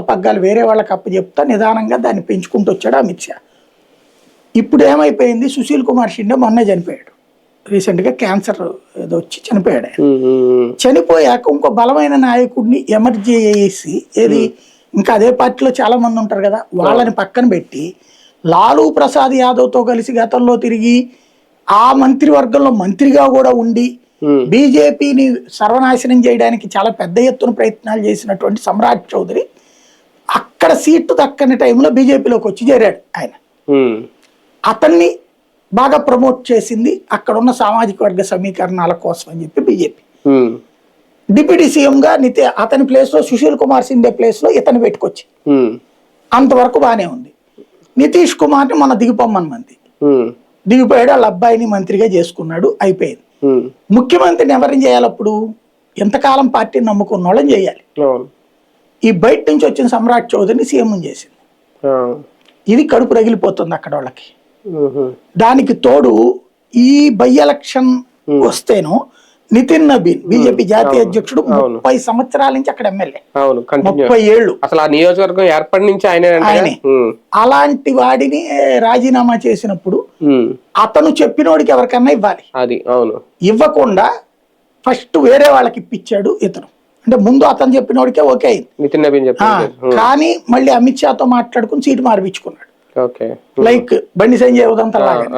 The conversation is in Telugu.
పగ్గాలు వేరే వాళ్ళకి అప్పచెప్తా నిదానంగా దాన్ని పెంచుకుంటూ వచ్చాడు అమిత్ షా. ఇప్పుడు ఏమైపోయింది, సుశీల్ కుమార్ షిండే మొన్నే చనిపోయాడు, రీసెంట్గా క్యాన్సర్ ఏదో వచ్చి చనిపోయాడు. చనిపోయాక ఇంకో బలమైన నాయకుడిని ఎమర్జ్ చేసి ఏది ఇంకా అదే పార్టీలో చాలా మంది ఉంటారు కదా, వాళ్ళని పక్కన పెట్టి లాలూ ప్రసాద్ యాదవ్తో కలిసి గతంలో తిరిగి ఆ మంత్రివర్గంలో మంత్రిగా కూడా ఉండి బీజేపీని సర్వనాశనం చేయడానికి చాలా పెద్ద ఎత్తున ప్రయత్నాలు చేసినటువంటి సమ్రాట్ చౌదరి అక్కడ సీటు దక్కని టైంలో బీజేపీలోకి వచ్చి చేరాడు ఆయన. అతన్ని బాగా ప్రమోట్ చేసింది అక్కడ ఉన్న సామాజిక వర్గ సమీకరణాల కోసం అని చెప్పి బీజేపీ. డిప్యూటీ సీఎంగా అతని ప్లేస్ లో సుశీల్ కుమార్ షిండే ప్లేస్ లో ఇతను పెట్టుకొచ్చి అంతవరకు బానే ఉంది. నితీష్ కుమార్ని మన దిగిపోమ్మని దిగిపోయాడు, వాళ్ళ అబ్బాయిని మంత్రిగా చేసుకున్నాడు, అయిపోయింది. ముఖ్యమంత్రిని ఎవరిని చేయాలి అప్పుడు? ఎంతకాలం పార్టీని నమ్ముకున్న వాళ్ళని చేయాలి. ఈ బయట నుంచి వచ్చిన సమ్రాట్ చౌదరిని సీఎం చేసింది. ఇది కడుపు రగిలిపోతుంది అక్కడ వాళ్ళకి. దానికి తోడు ఈ బై ఎలక్షన్ వస్తేను నితిన్ నబీన్ బీజేపీ జాతీయ అధ్యక్షుడు 30 సంవత్సరాల నుంచి అక్కడ ఎమ్మెల్యే, 30 ఏళ్ళు అసలు ఆ నియోజకవర్గం ఏర్పడి నుంచి ఆయనే. అలాంటి వాడిని రాజీనామా చేసినప్పుడు అతను చెప్పినోడికి ఎవరికన్నా ఇవ్వాలి. అది అవును, ఇవ్వకుండా ఫస్ట్ వేరే వాళ్ళకి ఇప్పించాడు ఇతను. అంటే ముందు అతను చెప్పినోడికే ఓకే అయింది నితిన్ నబీన్ కానీ మళ్ళీ అమిత్ షాతో మాట్లాడుకుని సీటు మార్పించుకున్నాడు. లైక్ బండి సంజయ్ ఉదంతా లాగా.